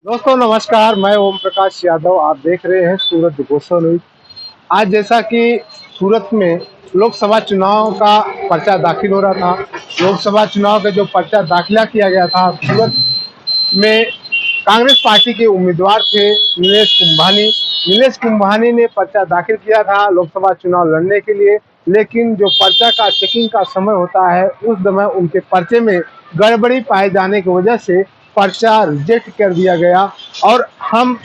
दोस्तों नमस्कार, मैं ओम प्रकाश यादव। आप देख रहे हैं सूरत गोस्वामी न्यूज। आज जैसा कि सूरत में लोकसभा चुनाव का पर्चा दाखिल हो रहा था, लोकसभा चुनाव का जो पर्चा दाखिला किया गया था सूरत में, कांग्रेस पार्टी के उम्मीदवार थे नीलेश कुंभानी। नीलेश कुंभानी ने पर्चा दाखिल किया था लोकसभा चुनाव लड़ने के लिए, लेकिन जो पर्चा का चेकिंग का समय होता है उस समय उनके पर्चे में गड़बड़ी पाए जाने की वजह से पर्चा रिजेक्ट कर दिया गया। और हम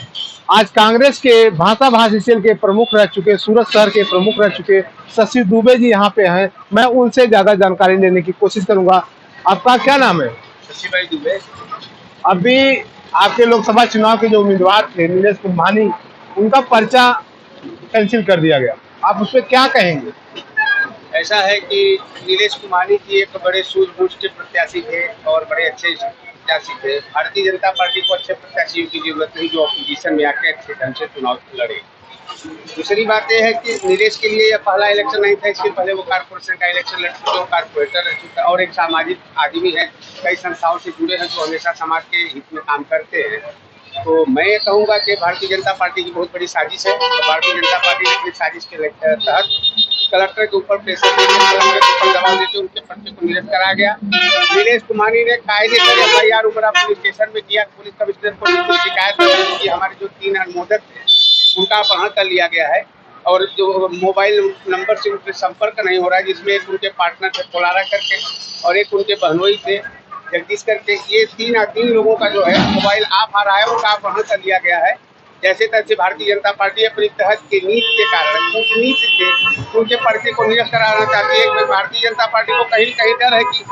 आज कांग्रेस के भाषा भाषी सेल के प्रमुख रह चुके, सूरत शहर के प्रमुख रह चुके शशि दुबे जी यहाँ पे हैं। मैं उनसे ज्यादा जानकारी लेने की कोशिश करूंगा। आपका क्या नाम है? शशि भाई दुबे। अभी आपके लोकसभा चुनाव के जो उम्मीदवार थे नीलेश कुंभानी, उनका पर्चा कैंसिल कर दिया गया, आप उस पर क्या कहेंगे? ऐसा है कि नीलेश कुमारी जी एक बड़े सूझबूझ के प्रत्याशी थे और बड़े अच्छे प्रत्याशी थे। भारतीय जनता पार्टी को अच्छे प्रत्याशियों की जरूरत नहीं जो अपोजिशन में आके अच्छे ढंग से चुनाव लड़े। दूसरी बात यह है कि नीलेश के लिए यह पहला इलेक्शन नहीं था, इसके पहले वो कारपोरेशन का इलेक्शन लड़ चुके, कारपोरेटर रह चुका और एक सामाजिक आदमी है, कई संस्थाओं से जुड़े हैं जो हमेशा समाज के हित में काम करते हैं। तो मैं ये कहूँगा कि भारतीय जनता पार्टी की बहुत बड़ी साजिश है। तो भारतीय जनता पार्टी ने अपनी साजिश के तहत कलेक्टर के ऊपर प्रेशर देकर कलेक्टर के ऊपर दबाव देकर उनके पर्चे को निरस्त कराया गया। नीलेश कुमारी ने कायदे से FIR उमरा पुलिस स्टेशन में किया। पुलिस कमिश्नर को शिकायत की हमारे जो 3 अनुमोदक थे उनका अपहरण कर लिया गया है और जो मोबाइल नंबर से उनसे संपर्क नहीं हो रहा है, जिसमें एक उनके पार्टनर थे कोलारा करके और एक उनके बहनोई थे जगदीश करके। ये तीन लोगों का जो है मोबाइल आप आ रहा है, उनका अपहरण कर लिया गया है। जैसे तैसे भारतीय जनता पार्टी अपनी तहत की नीति के कारण, कूटनीति से उनके पर्चे को निरस्त कराना चाहती है। भारतीय जनता पार्टी को कहीं कहीं डर है कि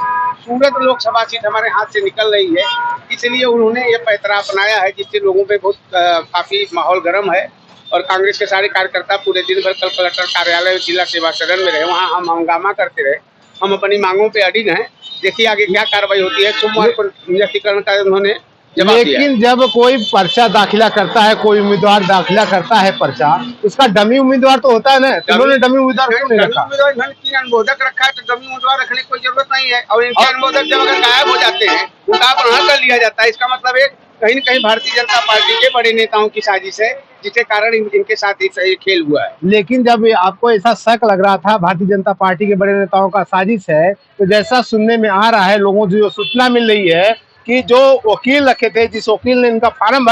सूरत लोकसभा सीट हमारे हाथ से निकल रही है, इसलिए उन्होंने ये पैतरा अपनाया है, जिससे लोगों पे बहुत काफी माहौल गर्म है। और कांग्रेस के सारे कार्यकर्ता पूरे दिन भर कल कलेक्टर कार्यालय जिला सेवा सदन में रहे, वहाँ हम हंगामा करते रहे। हम अपनी मांगों पे अडिग हैं। देखिए आगे क्या कार्रवाई होती है। सोमवार को निरस्तीकरण का उन्होंने जवाब दिया। लेकिन जब कोई पर्चा दाखिला करता है, कोई उम्मीदवार दाखिला करता है पर्चा, उसका डमी उम्मीदवार तो होता है ना, उन्होंने डमी उम्मीदवार क्यों नहीं रखा? उम्मीदवार 3 अनुमोदक रखा है तो डमी उम्मीदवार रखने की कोई जरूरत नहीं है। और इनके अनुमोदक जब अगर गायब हो जाते हैं उनका अपहरण कर लिया जाता है, इसका मतलब है कहीं न कहीं भारतीय जनता पार्टी के बड़े नेताओं की साजिश है, जिसके कारण इनके साथ ये खेल हुआ है। लेकिन जब आपको ऐसा शक लग रहा था भारतीय जनता पार्टी के बड़े नेताओं का साजिश है, तो जैसा सुनने में आ रहा है, लोगों से जो सूचना मिल रही है कि जो वकील रखे थे, जिस वकील ने इनका फार्म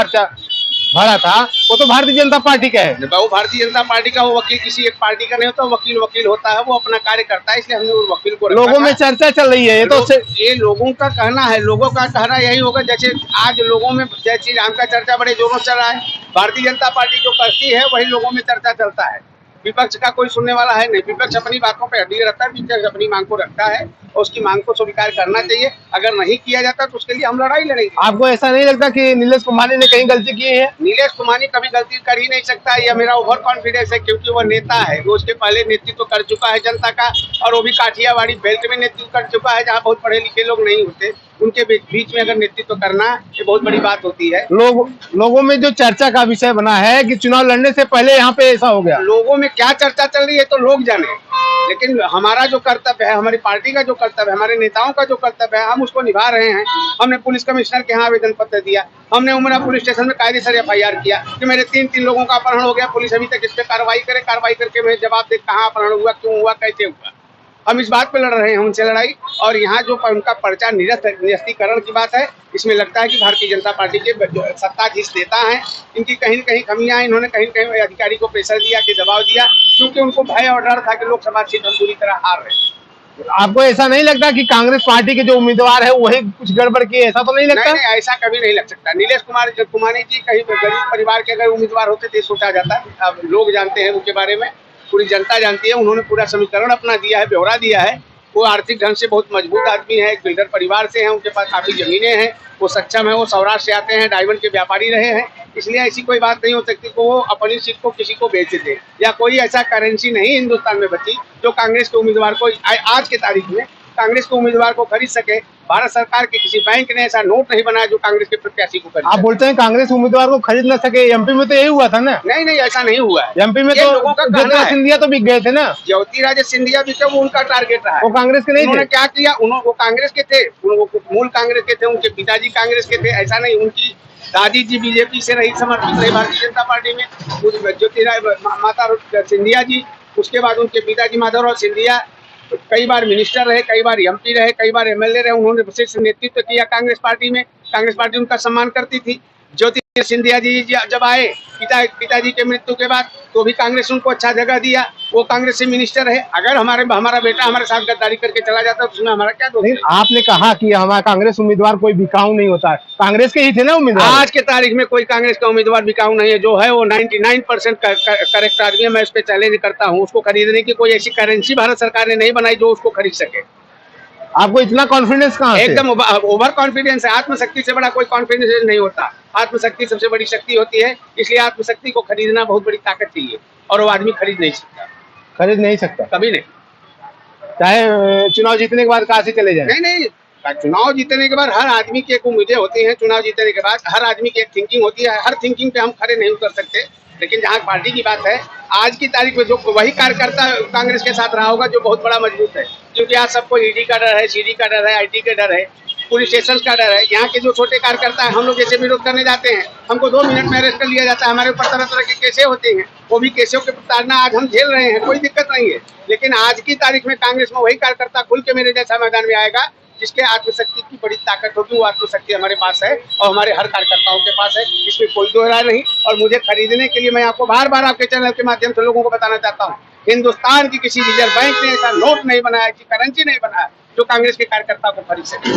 भरा था, वो तो भारतीय जनता पार्टी का है। वो भारतीय जनता पार्टी का, वो वकील किसी एक पार्टी का नहीं होता। वकील वकील होता है, वो अपना कार्य करता है, इसलिए हमने उस वकील को रखा। लोगों में चर्चा चल रही है, ये लोगों का कहना है। लोगों का कहना यही होगा, जैसे आज लोगों में जय श्री राम का चर्चा बड़े जोरों से चल रहा है। भारतीय जनता पार्टी जो करती है वही लोगों में चर्चा चलता है। विपक्ष का कोई सुनने वाला है नहीं। विपक्ष अपनी बातों पर अड़ी रहता है, विपक्ष अपनी मांग को रखता है और उसकी मांग को स्वीकार करना चाहिए। अगर नहीं किया जाता तो उसके लिए हम लड़ाई लड़ेंगे। आपको ऐसा नहीं लगता कि नीलेश कुमारी ने कहीं गलती की है? नीलेश कुमारी कभी गलती कर ही नहीं सकता, यह मेरा ओवर कॉन्फिडेंस है, क्योंकि वो नेता है। वो उसके पहले नेतृत्व कर चुका है जनता का, और वो भी काठियावाड़ी बेल्ट में नेतृत्व कर चुका है, जहाँ बहुत पढ़े लिखे लोग नहीं होते। उनके बीच में अगर नेतृत्व करना, ये बहुत बड़ी बात होती है। लोगों में जो चर्चा का विषय बना है कि चुनाव लड़ने से पहले यहाँ पे ऐसा हो गया। लोगों में क्या चर्चा चल रही है तो लोग जाने, लेकिन हमारा जो कर्तव्य है, हमारी पार्टी का जो कर्तव्य है, हमारे नेताओं का जो कर्तव्य है, हम उसको निभा रहे हैं। हमने पुलिस कमिश्नर के यहाँ आवेदन पत्र दिया, हमने उमरा पुलिस स्टेशन में कायदेसर FIR किया कि मेरे 3 लोगों का अपहरण हो गया। पुलिस अभी तक इस पर कार्रवाई करे, कार्रवाई करके मुझे जवाब दे कहाँ अपहरण हुआ, क्यों हुआ, कैसे हुआ। हम इस बात पे लड़ रहे हैं, उनसे लड़ाई। और यहाँ जो उनका पर्चा निरस्तीकरण की बात है, इसमें लगता है कि भारतीय जनता पार्टी के सत्ताधीश नेता हैं, इनकी कहीं न कहीं कमियां हैं। इन्होंने कहीं न कहीं अधिकारी को प्रेशर दिया कि दबाव दिया, क्योंकि उनको भय और डर था कि लोकसभा सीट हम पूरी तरह हार रहे हैं। आपको ऐसा नहीं लगता कि कांग्रेस पार्टी के जो उम्मीदवार है वही कुछ गड़बड़ किए, ऐसा तो नहीं लगता? नहीं, ऐसा कभी नहीं लग सकता। नीलेश कुमारी जी कहीं गरीब परिवार के अगर उम्मीदवार होते तो सोचा जाता। अब लोग जानते हैं उनके बारे में, पूरी जनता जानती है। उन्होंने पूरा समीकरण अपना दिया है, ब्यौरा दिया है। वो आर्थिक ढंग से बहुत मजबूत आदमी है, एक बिल्डर परिवार से हैं, उनके पास काफ़ी ज़मीनें हैं, वो सक्षम है, वो सौराष्ट्र से आते हैं, डायमंड के व्यापारी रहे हैं। इसलिए ऐसी कोई बात नहीं हो सकती कि वो अपनी सीट को किसी को बेच दे, या कोई ऐसा करेंसी नहीं हिंदुस्तान में बची जो कांग्रेस के उम्मीदवार को आज के तारीख में कांग्रेस के उम्मीदवार को खरीद सके। भारत सरकार के किसी बैंक ने ऐसा नोट नहीं बनाया जो कांग्रेस के प्रत्याशी को खरीद। आप बोलते हैं कांग्रेस उम्मीदवार को खरीद न सके, MP में तो यही हुआ था ना? नहीं, ऐसा नहीं हुआ है। MP में तो ज्योतिरादित्य सिंधिया तो बिक गए थे ना। ज्योतिरादित्य सिंधिया भी तो उनका टारगेट रहा है। वो कांग्रेस के नहीं थे। उन्होंने क्या किया, वो कांग्रेस के थे, वो मूल कांग्रेस के थे, उनके पिताजी कांग्रेस के थे। ऐसा नहीं, उनकी दादी जी बीजेपी से रही, समर्पित रही भारतीय जनता पार्टी में। माता सिंधिया जी, उसके बाद उनके पिताजी माधवराव सिंधिया कई बार मिनिस्टर रहे, कई बार एमपी रहे, कई बार एमएलए रहे। उन्होंने विशेष नेतृत्व किया कांग्रेस पार्टी में। कांग्रेस पार्टी उनका सम्मान करती थी। ज्योति सिंधिया जी जब आए पिताजी के मृत्यु के बाद, तो भी कांग्रेस उनको अच्छा जगह दिया। वो कांग्रेस से मिनिस्टर है। अगर हमारा बेटा हमारे साथ गद्दारी करके चला जाता तो उसमें हमारा क्या दोष है? आपने कहा कि हमारा कांग्रेस उम्मीदवार कोई बिकाऊ नहीं होता है, कांग्रेस के ही थे ना उम्मीदवार। आज के तारीख में कोई कांग्रेस का उम्मीदवार बिकाऊ नहीं है। जो है वो 99% करेक्ट आदमी है। मैं उस पर चैलेंज करता हूँ। उसको खरीदने की कोई ऐसी करेंसी भारत सरकार ने नहीं बनाई जो उसको खरीद सके। आपको इतना कॉन्फिडेंस कहाँ से? एकदम ओवर कॉन्फिडेंस है। आत्मशक्ति से बड़ा कोई कॉन्फिडेंस नहीं होता। आत्मशक्ति सबसे बड़ी शक्ति होती है। इसलिए आत्मशक्ति को खरीदना बहुत बड़ी ताकत चाहिए, और वो आदमी खरीद नहीं सकता, खरीद नहीं सकता, कभी नहीं। चाहे चुनाव जीतने के बाद कहाँ से चले जाए। नहीं, चुनाव जीतने के बाद हर आदमी की एक उम्मीदें होती हैं। चुनाव जीतने के बाद हर आदमी की एक थिंकिंग होती है। हर थिंकिंग पे हम खड़े नहीं उतर सकते। लेकिन जहाँ पार्टी की बात है, आज की तारीख में जो वही कार्यकर्ता कांग्रेस के साथ रहा होगा जो बहुत बड़ा मजबूत है। क्योंकि आज सबको ईडी का डर है, सीडी का डर है, आईटी का डर है, पुलिस स्टेशन का डर है। यहाँ के जो छोटे कार्यकर्ता है, हम लोग जैसे विरोध करने जाते हैं, हमको 2 मिनट में अरेस्ट कर लिया जाता है। हमारे ऊपर तरह तरह के केसें होते हैं। वो भी केसों के प्रताड़ना आज हम झेल रहे हैं, कोई दिक्कत नहीं है। लेकिन आज की तारीख में कांग्रेस में वही कार्यकर्ता खुल के मेरे जैसा मैदान में आएगा जिसके आत्मशक्ति की बड़ी ताकत होगी। वो आत्मशक्ति हमारे पास है और हमारे हर कार्यकर्ताओं के पास है। इसमें कोई दो राय नहीं। और मुझे खरीदने के लिए मैं आपको बार बार आपके चैनल के माध्यम से लोगों को बताना चाहता हूँ, हिंदुस्तान की किसी रिजर्व बैंक ने ऐसा नोट नहीं बनाया, ऐसी करेंसी नहीं बनाया जो कांग्रेस के कार्यकर्ता को खरीद सके।